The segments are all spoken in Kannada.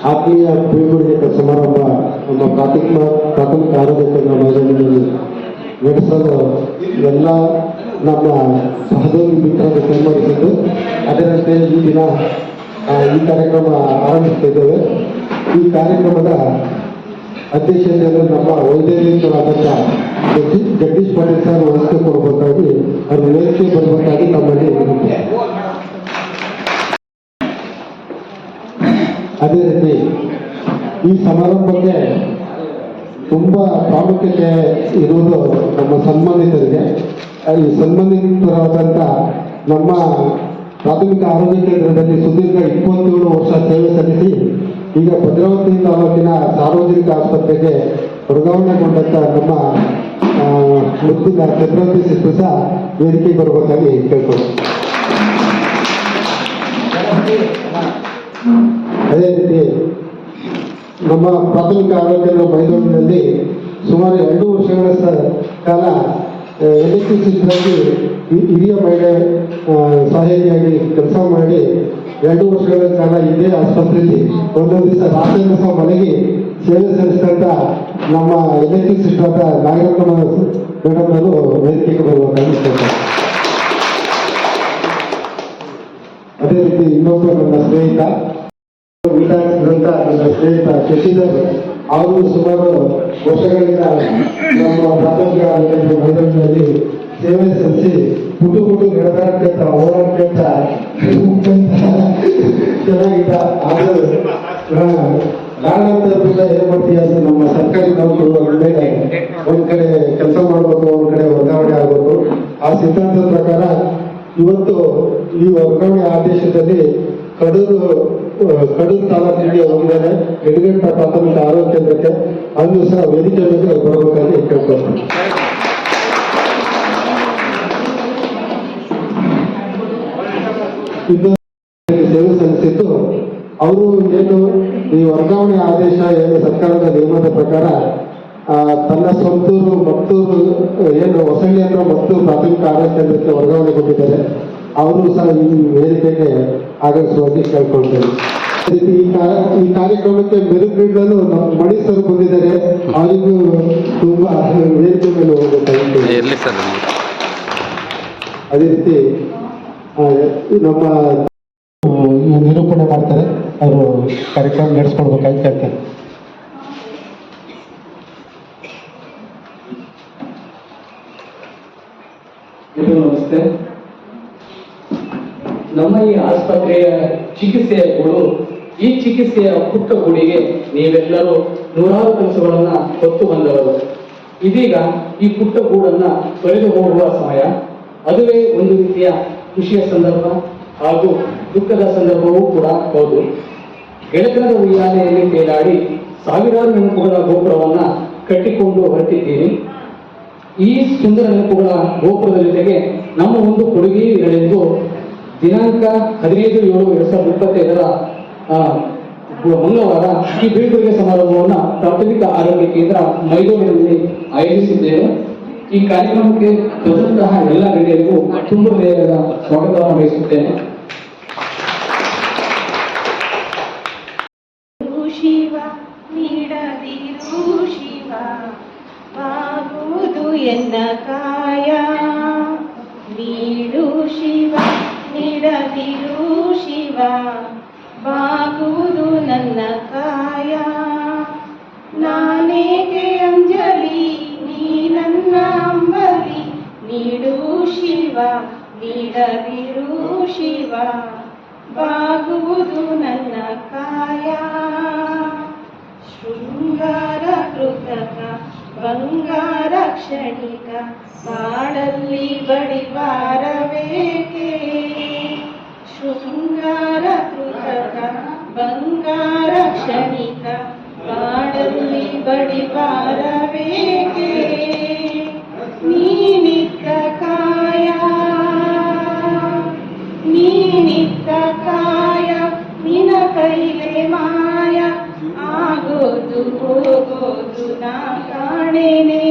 ಆತ್ಮೀಯ ಬೀಳ್ಕೊಡುಗೆ ಸಮಾರಂಭ ನಮ್ಮ ಪ್ರಾಥಮಿಕ ಆರೋಗ್ಯ ಕೇಂದ್ರ ಮೈದಾನದಲ್ಲಿ ನಡೆಸಲು ಎಲ್ಲ ನಮ್ಮ ಸಹೋದರಿ ಮಿತ್ರರು ತೀರ್ಮಾನಿಸಿದ್ದು ಅದರಂತೆ ಈ ದಿನ ಈ ಕಾರ್ಯಕ್ರಮ ಆರಂಭಿಸುತ್ತಿದ್ದೇವೆ. ಈ ಕಾರ್ಯಕ್ರಮದ ಅಧ್ಯಕ್ಷತೆಯನ್ನು ನಮ್ಮ ವೈದ್ಯರಾದಂಥ ಜಗದೀಶ್ ಪಾಟೀಲ್ ಸರ್ ವಹಿಸಿಕೊಡಬೇಕಾಗಿ ಅವರು ವೇದಿಕೆ ಬರಬೇಕಾಗಿ ತಮ್ಮಲ್ಲಿ ವಿನಂತಿ. ಅದೇ ರೀತಿ ಈ ಸಮಾರಂಭಕ್ಕೆ ತುಂಬ ಪ್ರಾಮುಖ್ಯತೆ ಇರುವುದು ನಮ್ಮ ಸಂಬಂಧಿತರಿಗೆ. ಈ ಸಂಬಂಧಿತರಾದಂಥ ನಮ್ಮ ಪ್ರಾಥಮಿಕ ಆರೋಗ್ಯ ಕೇಂದ್ರದಲ್ಲಿ ಸುದೀರ್ಘ 27 ವರ್ಷ ಸೇವೆ ಸಲ್ಲಿಸಿ ಈಗ ಭದ್ರಾವತಿ ತಾಲೂಕಿನ ಸಾರ್ವಜನಿಕ ಆಸ್ಪತ್ರೆಗೆ ವರ್ಗಾವಣೆಗೊಂಡಂಥ ನಮ್ಮ ಮುತ್ತಿನ ಚಂದ್ರವತಿ ಸಿಸ್ಟರ್ ಸಹ ವೇದಿಕೆ ಬರಬೇಕಾಗಿ ಕೇಳ್ಕೊಂಡು. ಅದೇ ರೀತಿ ನಮ್ಮ ಪ್ರಾಥಮಿಕ ಆರೋಗ್ಯ ಮೈದಾನದಲ್ಲಿ ಸುಮಾರು 2 ವರ್ಷಗಳ ಕಾಲ ಎಲೆಕ್ಟ್ರಿಸಿಟಿಯಾಗಿ ಹಿರಿಯ ಮಹಿಳೆ ಸಹಾಯಕಿಯಾಗಿ ಕೆಲಸ ಮಾಡಿ 2 ವರ್ಷಗಳ ಕಾಲ ಇದೇ ಆಸ್ಪತ್ರೆಯಲ್ಲಿ ಒಂದೊಂದು ದಿವಸ ರಾತ್ರಿ ಸಹ ಮನೆಗೆ ಸೇವೆ ಸಲ್ಲಿಸಿದಂಥ ನಮ್ಮ ಎಲೆಕ್ಟ್ರಿಸಿಟಿ ಆದ ನಾಗರತ್ನ ಮೇಡಮ್ ಅವರು ವೇದಿಕೆಗೆ ಬರಬೇಕಾಗಿರ್ತದೆ. ಅದೇ ರೀತಿ ಇನ್ನೊಬ್ಬ ನನ್ನ ಸ್ನೇಹಿತ ನನ್ನ ಸ್ನೇಹಿತ ಶಶಿಧರ್ ಅವರು ಸುಮಾರು ವರ್ಷಗಳಿಂದ ನಮ್ಮ ಪ್ರಾಥಮಿಕ ಮೈದಾನದಲ್ಲಿ ಸೇವೆ ಸಲ್ಲಿಸಿ ಪುಟು ನಡೆದಾಡ್ಕೊಂತ ಓಡಾಡ್ಕೊಂತ ಚೆನ್ನಾಗಿದ್ದ. ಆದರೂ ಕಾರಣಾಂತರದಿಂದ ಏನ್ ಮಾಡ್ತೀವಿ ಅಂದ್ರೆ ನಮ್ಮ ಸರ್ಕಾರಿ ನೌಕರರು ಮೇಲೆ ಒಂದ್ ಕಡೆ ಕೆಲಸ ಮಾಡಬೇಕು, ಒಂದ್ ಕಡೆ ವರ್ಗಾವಣೆ ಆಗಬೇಕು. ಆ ಸಿದ್ಧಾಂತದ ಪ್ರಕಾರ ಇವತ್ತು ಈ ವರ್ಗಾವಣೆ ಆದೇಶದಲ್ಲಿ ಕಡೂರು ತಾಲೂಕಿಗೆ ಹೋಗಿದ್ದಾರೆ. ಎಡಗಂಟ ಪ್ರಾಥಮಿಕ ಆರೋಗ್ಯ ಕೇಂದ್ರಕ್ಕೆ ಅಂದು ಸಹ ವೇದಿಕೆ ಮೇಲೆ ಬರಬೇಕಾಗಿ ಕೇಳ್ಕೊಳ್ತೀನಿ. ಸೇವೆ ಸಲ್ಲಿಸಿದ್ದು ಅವರು ಏನು ಈ ವರ್ಗಾವಣೆ ಆದೇಶ ಏನು ಸರ್ಕಾರದ ನಿಯಮದ ಪ್ರಕಾರ ತನ್ನ ಸ್ವಂತೂರು ಮತ್ತೂರು ಏನು ಹೊಸಳ್ಳಿ ಹತ್ರ ಮತ್ತೂರು ಪ್ರಾಥಮಿಕ ಆರೋಗ್ಯ ಕೇಂದ್ರಕ್ಕೆ ವರ್ಗಾವಣೆಗೊಂಡಿದ್ದಾರೆ. ಅವರು ಸಹ ಈ ವೇದಿಕೆಗೆ ಆಗಮಿಸುವಾಗಿ ಕೇಳ್ಕೊಳ್ತೇವೆ. ಈ ಕಾರ್ಯಕ್ರಮಕ್ಕೆ ಮೆರುಗು ನಮ್ಮ ಮಣಿ ಸರ್ ಬಂದಿದ್ದಾರೆ. ಅವರಿಗೂ ತುಂಬಾ ವೇದಿಕೆ ಮೇಲೆ ಹೋಗಬೇಕಾಗಿದೆ. ಅದೇ ರೀತಿ ನಮ್ಮ ನಿರೂಪಣೆ ಮಾಡ್ತಾರೆ, ಅವರು ಕಾರ್ಯಕ್ರಮ ನಡೆಸ್ಕೊಡ್ಬೇಕಾಗಿ ಕೇಳ್ತಾರೆ. ನಮಸ್ತೆ. ನಮ್ಮ ಈ ಆಸ್ಪತ್ರೆಯ ಚಿಕಿತ್ಸೆಯ ಕೂಡು, ಈ ಚಿಕಿತ್ಸೆಯ ಪುಟ್ಟ ಗೂಡಿಗೆ ನೀವೆಲ್ಲರೂ ನೂರಾರು ಕೆಲಸಗಳನ್ನ ಹೊತ್ತು ಬಂದವರು. ಇದೀಗ ಈ ಪುಟ್ಟ ಗೂಡನ್ನ ತೊಳೆದು ಹೋಗುವ ಸಮಯ. ಅದುವೇ ಒಂದು ರೀತಿಯ ಖುಷಿಯ ಸಂದರ್ಭ ಹಾಗೂ ದುಃಖದ ಸಂದರ್ಭವೂ ಕೂಡ ಹೌದು. ಗೆಳತನದ ಉಯ್ಯಾಲೆಯಲ್ಲಿ ತೇಲಾಡಿ ಸಾವಿರಾರು ನೆನಪುಗಳ ಗೋಪುರವನ್ನ ಕಟ್ಟಿಕೊಂಡು ಹೊರಟಿದ್ದೀರಿ. ಈ ಸುಂದರ ನೆನಪುಗಳ ಗೋಪುರದ ಜೊತೆಗೆ ನಮ್ಮ ಒಂದು ಕೊಡುಗೆಯೂ ಇರಲೆಂದು ದಿನಾಂಕ 15/7/2025 ಮಂಗಳವಾರ ಈ ಬೀಳ್ಕೊಡುಗೆ ಸಮಾರಂಭವನ್ನು ಪ್ರಾಥಮಿಕ ಆರೋಗ್ಯ ಕೇಂದ್ರ ಮೈದಾನದಲ್ಲಿ ಆಯೋಜಿಸಿದ್ದೇವೆ. ಈ ಕಾರ್ಯಕ್ರಮಕ್ಕೆ ಬಂದಂತಹ ಎಲ್ಲ ಗಣ್ಯರಿಗೂ ತುಂಬ ಹೃದಯದ ಸ್ವಾಗತವನ್ನು ಬಯಸುತ್ತೇನೆ. ಶಿವ ನೀಡದಿರು ಶಿವ ಬಾಗುವುದು ಎನ್ನ ಕಾಯ, ನೀಡು ಶಿವ ನೀಡದಿರು ಶಿವ ಬಾಗುವುದು ನನ್ನ ಕಾಯ. ನಾನೇಕೆ ಅಂಜಲಿ ನೀ ನನ್ನ ಅಂಬಲಿ, ನೀಡು ಶಿವ ನೀಡದಿರು ಶಿವ ಬಾಗುವುದು ನನ್ನ ಕಾಯ. ಶೃಂಗಾರ ಕೃತಕ ಬಂಗಾರ ಕ್ಷಣಿಕ ಬಾಳಲ್ಲಿ ಬಡಿವಾರವೇಕೆ. ಶೃಂಗಾರ ಕೃತಕ ಬಂಗಾರ ಕ್ಷಣಿಕ ಬಾಳಲ್ಲಿ ಬಡಿವಾರವೇಕೆ. ನೀನಿತ್ತ ಕಾಯ ನೀನಿತ್ತ ಕಾಯ ನಿನ ಕೈಲೆ ಮಾಯ ಆಗೋದು ಹೋಗೋದು ನಾ ಕಾಣೆನೆ.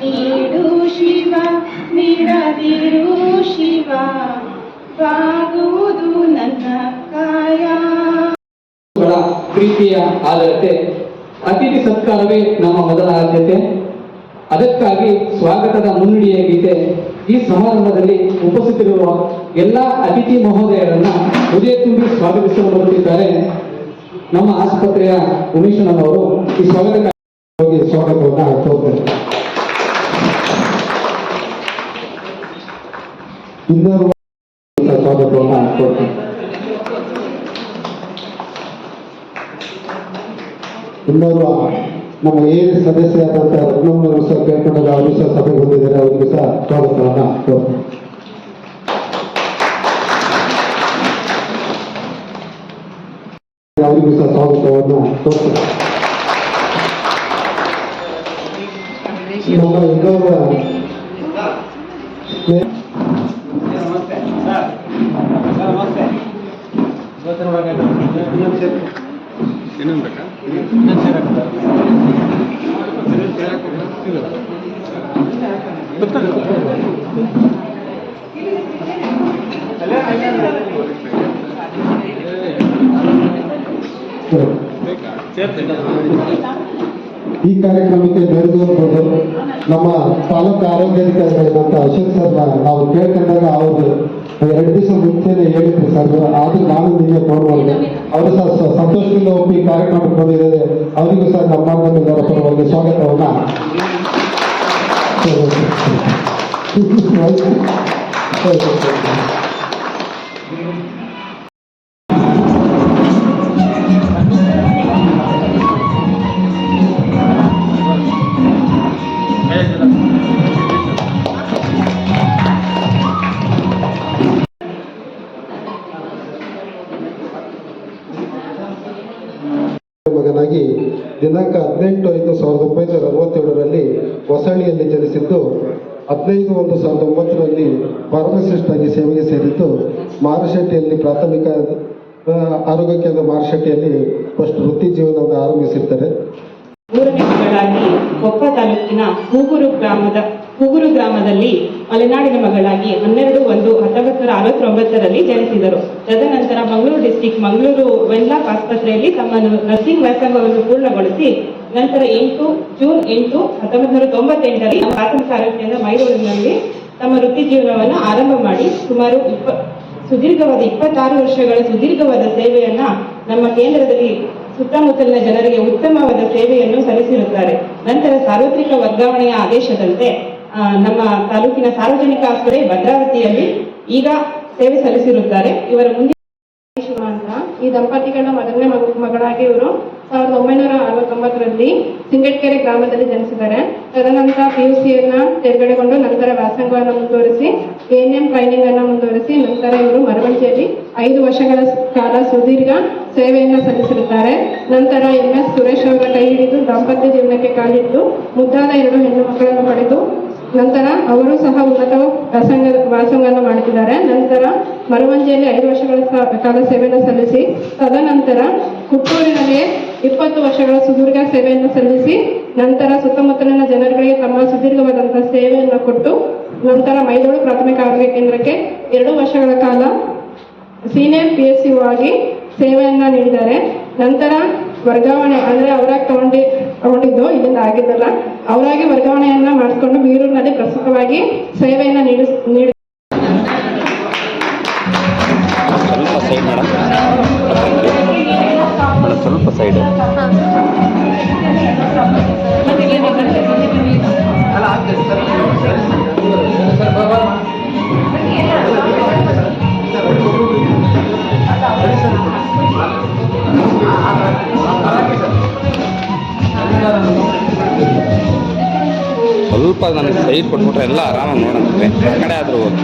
ನೀಡು ಶಿವ ನೀಡದಿರು ಶಿವ ಬಾಗುವುದು ನನ್ನ ಕಾಯ. ಪ್ರೀತಿಯ ಆದ್ಯತೆ ಅತಿಥಿ ಸತ್ಕಾರವೇ ನಮ್ಮ ಮೊದಲ ಆದ್ಯತೆ. ಅದಕ್ಕಾಗಿ ಸ್ವಾಗತದ ಮುನ್ನುಡಿಯ ಗೀತೆ ಈ ಸಮಾರಂಭದಲ್ಲಿ ಉಪಸ್ಥಿತರಿರುವ ಎಲ್ಲ ಅತಿಥಿ ಮಹೋದಯರನ್ನ ಹೃದಯ ತುಂಬಿ ಸ್ವಾಗತಿಸಲು ಬರುತ್ತಿದ್ದಾರೆ. ನಮ್ಮ ಆಸ್ಪತ್ರೆಯ ಉಮೇಶನವರು ಈ ಸ್ವಾಗತಕ್ಕಾಗಿ ಸ್ವಾಗತವನ್ನ ಕೋರ್ತಾರೆ. ಇನ್ನೊಂದು ಸ್ವಾಗತವನ್ನ ಕೋರ್ತಾರೆ. ಇನ್ನೋರ್ವ ನಮ್ಮ ಏರಿಯ ಸದಸ್ಯರಾದಂಥ ರತ್ನಮ್ಮನವರು ಸಹ ಕೇಳ್ಕೊಂಡಾಗ ಅವರು ಸಹ ಸಭೆಗೆ ಬಂದಿದ್ದಾರೆ. ಅವರಿಗೂ ಸಹ ಸ್ವಾಗತವನ್ನ ಕೋರ್ತಾರೆ. ಅವರಿಗೂ ಸಹ ಸ್ವಾಗತವನ್ನ ಕೋರ್ತಾರೆ. ನಮ್ಮ ಇನ್ನೋರ್ವ ಈ ಕಾರ್ಯಕ್ರಮಕ್ಕೆ ನಡೆದುಕೊಂಡು ನಮ್ಮ ತಾಲೂಕು ಆರೋಗ್ಯಾಧಿಕಾರಿಗಳಾದಂಥ ಅಶೋಕ್ ಸರ್ ನಾವು ಕೇಳ್ಕೊಂಡಾಗ ಅವರು 2 ದಿವಸ ಮುಂಚೆನೆ ಹೇಳಿದ್ರು ಸರ್. ಆದ್ರೂ ನಾನು ನಿಮಗೆ ಫೋನ್ ಮಾಡಿದೆ. ಅವರು ಸಹ ಸಂತೋಷದಿಂದ ಒಪ್ಪಿ ಕಾರ್ಯಕ್ರಮಕ್ಕೆ ಬಂದಿದ್ದಾರೆ. ಅವರಿಗೂ ಸಹ ನಮ್ಮ ಮಾರ್ಗದರ್ಶಕರ ಪರವಾಗಿ ಸ್ವಾಗತವನ್ನ ಮಗನಾಗಿ ದಿನಾಂಕ 18/5/1967ರಲ್ಲಿ ಹೊಸಳ್ಳಿಯಲ್ಲಿ ಜನಿಸಿದ್ದು 15/1/1909ರಲ್ಲಿ ಫಾರ್ಮಸಿಸ್ಟ್ ಆಗಿ ಸೇವೆಗೆ ಸೇರಿದ್ದು ಮಾರಶೆಟ್ಟಿಯಲ್ಲಿ ಪ್ರಾಥಮಿಕ ಆರೋಗ್ಯ ಕೇಂದ್ರ ಮಾರಶೆಟ್ಟಿಯಲ್ಲಿ ಫಸ್ಟ್ ವೃತ್ತಿ ಜೀವನವನ್ನು ಆರಂಭಿಸಿರ್ತಾರೆ. 3ನೇ ಮಗಳಾಗಿ ಕೊಪ್ಪ ತಾಲೂಕಿನ ಕೂಗೂರು ಗ್ರಾಮದಲ್ಲಿ ಮಲೆನಾಡಿನ ಮಗಳಾಗಿ 12/1/1969ರಲ್ಲಿ ಜನಿಸಿದರು. ತದನಂತರ ಮಂಗಳೂರು ಡಿಸ್ಟಿಕ್ ಮಂಗಳೂರು ವೆನ್ಲಾಕ್ ಆಸ್ಪತ್ರೆಯಲ್ಲಿ ತಮ್ಮ ನರ್ಸಿಂಗ್ ವ್ಯಾಸಂಗವನ್ನು ಪೂರ್ಣಗೊಳಿಸಿ ನಂತರ ಜೂನ್ 8, 1998ರಲ್ಲಿ ಪ್ರಾಥಮಿಕ ಆರೋಗ್ಯ ಕೇಂದ್ರ ಮೈಸೂರಿನಲ್ಲಿ ತಮ್ಮ ವೃತ್ತಿ ಜೀವನವನ್ನು ಆರಂಭ ಮಾಡಿ ಸುಮಾರು 26 ವರ್ಷಗಳ ಸುದೀರ್ಘವಾದ ಸೇವೆಯನ್ನ ನಮ್ಮ ಕೇಂದ್ರದಲ್ಲಿ ಸುತ್ತಮುತ್ತಲಿನ ಜನರಿಗೆ ಉತ್ತಮವಾದ ಸೇವೆಯನ್ನು ಸಲ್ಲಿಸಿರುತ್ತಾರೆ. ನಂತರ ಸಾರ್ವತ್ರಿಕ ವರ್ಗಾವಣೆಯ ಆದೇಶದಂತೆ ನಮ್ಮ ತಾಲೂಕಿನ ಸಾರ್ವಜನಿಕ ಆಸ್ಪತ್ರೆ ಭದ್ರಾವತಿಯಲ್ಲಿ ಈಗ ಸೇವೆ ಸಲ್ಲಿಸಿರುತ್ತಾರೆ. ಇವರ ಮುಂದೆ ಅಂತ ಈ ದಂಪತಿಗಳ ಮೊದಲನೇ ಮಗಳಾಗಿ ಇವರು 1969ರಲ್ಲಿ ಸಿಂಗಟ್ಕೆರೆ ಗ್ರಾಮದಲ್ಲಿ ಜನಿಸಿದ್ದಾರೆ. ತದನಂತರ PUCಯನ್ನ ತೆರಗಡೆಗೊಂಡು ನಂತರ ವ್ಯಾಸಂಗವನ್ನು ಮುಂದುವರಿಸಿ ANM ಟ್ರೈನಿಂಗ್ ಅನ್ನು ಮುಂದುವರಿಸಿ ನಂತರ ಇವರು ಮರವಂಚಿಯಲ್ಲಿ 5 ವರ್ಷಗಳ ಕಾಲ ಸುದೀರ್ಘ ಸೇವೆಯನ್ನು ಸಲ್ಲಿಸಿರುತ್ತಾರೆ. ನಂತರ MS ಸುರೇಶ್ ಅವರ ಕೈ ಹಿಡಿದು ದಾಂಪತ್ಯ ಜೀವನಕ್ಕೆ ಕಾಲಿಟ್ಟು ಮುದ್ದಾದ 2 ಹೆಣ್ಣು ಮಕ್ಕಳನ್ನು ಪಡೆದು ನಂತರ ಅವರು ಸಹ ಉನ್ನತ ವ್ಯಾಸಂಗವನ್ನು ಮಾಡುತ್ತಿದ್ದಾರೆ. ನಂತರ ಮರವಂಜಿಯಲ್ಲಿ 5 ವರ್ಷಗಳ ಕಾಲ ಸೇವೆಯನ್ನು ಸಲ್ಲಿಸಿ ತದನಂತರ ಹುಟ್ಟೂರಿನಲ್ಲಿ 20 ವರ್ಷಗಳ ಸುದೀರ್ಘ ಸೇವೆಯನ್ನು ಸಲ್ಲಿಸಿ ನಂತರ ಸುತ್ತಮುತ್ತಲಿನ ಜನರಿಗೆ ತಮ್ಮ ಸುದೀರ್ಘವಾದಂತಹ ಸೇವೆಯನ್ನು ಕೊಟ್ಟು ನಂತರ ಮೈದೋಳು ಪ್ರಾಥಮಿಕ ಆರೋಗ್ಯ ಕೇಂದ್ರಕ್ಕೆ 2 ವರ್ಷಗಳ ಕಾಲ ಸೀನಿಯರ್ PSU ಆಗಿ ಸೇವೆಯನ್ನ ನೀಡಿದ್ದಾರೆ. ನಂತರ ವರ್ಗಾವಣೆ ಅಂದ್ರೆ ಅವರಾಗಿ ತಗೊಂಡಿದ್ದು ಇಲ್ಲಿಂದ ಆಗಿದ್ದಲ್ಲ, ಅವರಾಗಿ ವರ್ಗಾವಣೆಯನ್ನ ಮಾಡಿಕೊಂಡು ಬೀರೂರಿನಲ್ಲಿ ಪ್ರಸ್ತುತವಾಗಿ ಸೇವೆಯನ್ನ ನೀಡಿ ಸ್ವಲ್ಪ ಸೈಡ್ ಸ್ವಲ್ಪ ನನಗೆ ಸೈಡ್ ಕೊಟ್ಬಿಟ್ರೆ ಎಲ್ಲ ಆರಾಮಾಗಿ ನೋಡಂತೆ ಆ ಕಡೆ ಆದರೂ ಹೋಗಿ.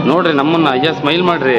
ನೋಡ್ರಿ ನಮ್ಮನ್ನ ಅಯ್ಯ ಸ್ಮೈಲ್ ಮಾಡ್ರಿ.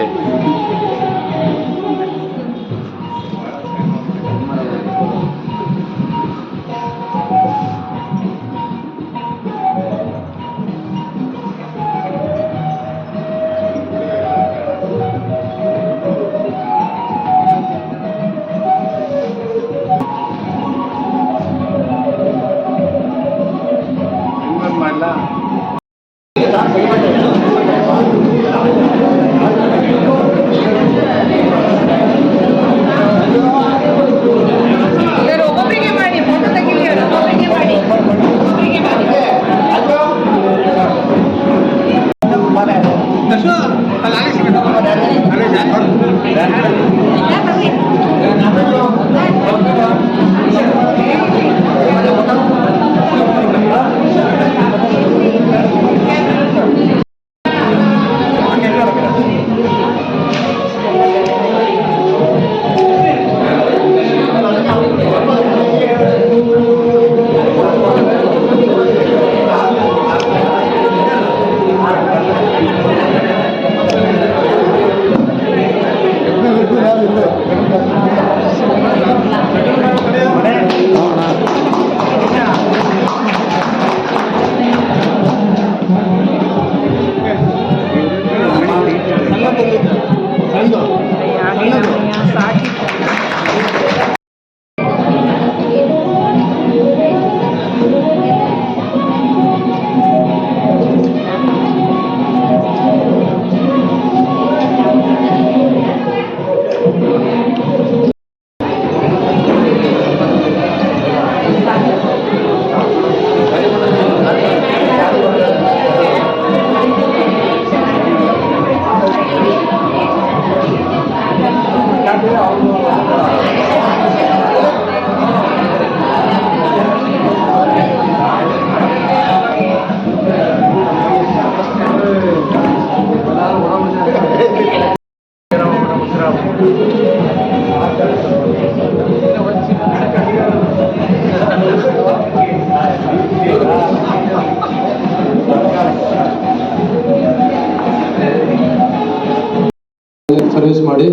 ಸರ್ವಿಸ್ ಮಾಡಿ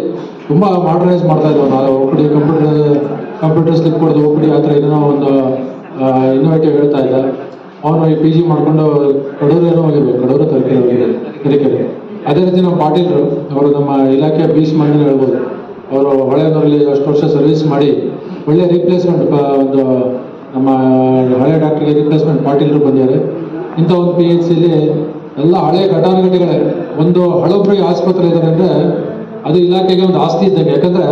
ತುಂಬ ಮಾಡರ್ನೈಸ್ ಮಾಡ್ತಾ ಇದ್ದೀವಿ ನಾವು. ಒ.ಪಿ.ಡಿ ಕಂಪ್ಯೂಟರ್ ಸ್ಲಿಪ್ ಕೊಡೋದು ಒ.ಪಿ.ಡಿ ಆ ಥರ ಏನೋ ಒಂದು ಇನ್ನೋವೇಟಿವ್ ಹೇಳ್ತಾ ಇದ್ದ. ಅವನು ಈ PG ಮಾಡ್ಕೊಂಡು ಕಡೂರು ಏನೋ ಹೋಗಿರ್ಬೇಕು, ಕಡೂರು ತರೀಕೆರೆ. ಅದೇ ರೀತಿ ನಮ್ಮ ಪಾಟೀಲರು ಅವರು ನಮ್ಮ ಇಲಾಖೆ ಬೀಸ್ ಮಂದಿನ ಹೇಳ್ಬೋದು. ಅವರು ಹೊಳೆನೂರಲ್ಲಿ ಅಷ್ಟು ವರ್ಷ ಸರ್ವಿಸ್ ಮಾಡಿ ಒಳ್ಳೆ ರೀಪ್ಲೇಸ್ಮೆಂಟ್ ಒಂದು ನಮ್ಮ ಹಳೆ ಡಾಕ್ಟ್ರಿಗೆ ರೀಪ್ಲೇಸ್ಮೆಂಟ್ ಪಾಟೀಲರು ಬಂದಿದ್ದಾರೆ. ಇಂಥ ಒಂದು PHCಲಿ ಎಲ್ಲ ಹಳೆ ಘಟಾನುಘಟಿಗಳೇ. ಒಂದು ಹಳಬ್ರಿಗೆ ಆಸ್ಪತ್ರೆ ಇದ್ದಾರೆ ಅಂದರೆ ಅದು ಇಲಾಖೆಗೆ ಒಂದು ಆಸ್ತಿ ಇದ್ದಂಗೆ. ಯಾಕಂದರೆ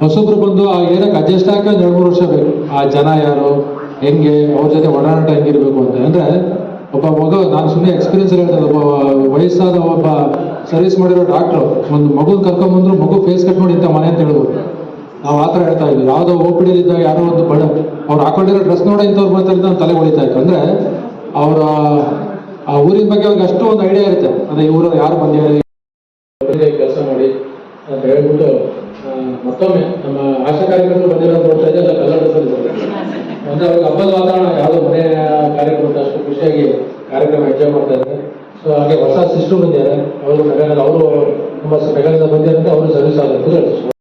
ಹೊಸಬ್ರು ಬಂದು ಆ ಏನಕ್ಕೆ ಅಡ್ಜಸ್ಟ್ ಆಗಿ ಒಂದು 2-3 ವರ್ಷ ಬೇಕು. ಆ ಜನ ಯಾರು, ಹೆಂಗೆ, ಅವ್ರ ಜೊತೆ ಒಡನಾಟ ಹೆಂಗಿರಬೇಕು ಅಂತ. ಅಂದರೆ ಒಬ್ಬ ಮಗು, ನಾನು ಸುಮ್ಮನೆ ಎಕ್ಸ್ಪೀರಿಯನ್ಸ್ ಹೇಳ್ತಾರೆ, ಒಬ್ಬ ವಯಸ್ಸಾದ ಒಬ್ಬ ಸರ್ವಿಸ್ ಮಾಡಿರೋ ಡಾಕ್ಟ್ರು ಒಂದು ಮಗುನ ಕರ್ಕೊಂಬಂದ್ರು ಮಗು ಫೇಸ್ ಕಟ್ ನೋಡಿ ಇಂಥ ಮನೆ ಅಂತ ಹೇಳ್ಬೋದು. ನಾವು ಆ ಥರ ಹೇಳ್ತಾ ಇದ್ವಿ. ಯಾವುದೋ OPD ಇದ್ದಾಗ ಯಾರೋ ಒಂದು ಅವ್ರು ಹಾಕೊಂಡಿರೋ ಡ್ರೆಸ್ ನೋಡೋ ಇಂಥವ್ರು ಮಾತಾಡಿದ್ರೆ ನಾನು ತಲೆ ಹೊಳಿತಾ ಇತ್ತು. ಅಂದರೆ ಅವರ ಆ ಊರಿನ ಬಗ್ಗೆ ಅವ್ರಿಗೆ ಅಷ್ಟು ಒಂದು ಐಡಿಯಾ ಇರುತ್ತೆ. ಅಂದರೆ ಈ ಊರಲ್ಲಿ ಯಾರು ಬಂದಿದ್ದಾರೆ ಕೆಲಸ ಮಾಡಿ ಅಂತ ಹೇಳ್ಬಿಟ್ಟು ಮತ್ತೊಮ್ಮೆ ನಮ್ಮ ಆಶಾ ಕಾರ್ಯಕರ್ತರು ಬಂದಿರೋದು ನೋಡ್ತಾ ಇದ್ದೆ. ಎಲ್ಲ ಕನ್ನಡ ಅಂದರೆ ಅವ್ರಿಗೆ ಹಬ್ಬದ ವಾತಾವರಣ, ಯಾವುದೋ ಮನೆ ಕಾರ್ಯಕ್ರಮ ಅಷ್ಟು ಖುಷಿಯಾಗಿ ಕಾರ್ಯಕ್ರಮ ಎಂಜಾಯ್ ಮಾಡ್ತಾ ಇದ್ದಾರೆ. ಸೊ ಹಾಗೆ ಹೊಸ ಸಿಸ್ಟರ್ ಬಂದಿದ್ದಾರೆ, ಅವರು ಮೆಗಾನಲ್ಲಿ, ಅವರು ತುಂಬ ಮೆಗಾಲಿಂದ ಬಂದಿದ್ದಾರೆ, ಅವರು ಸರ್ವಿಸ್ ಆಗುತ್ತೆ.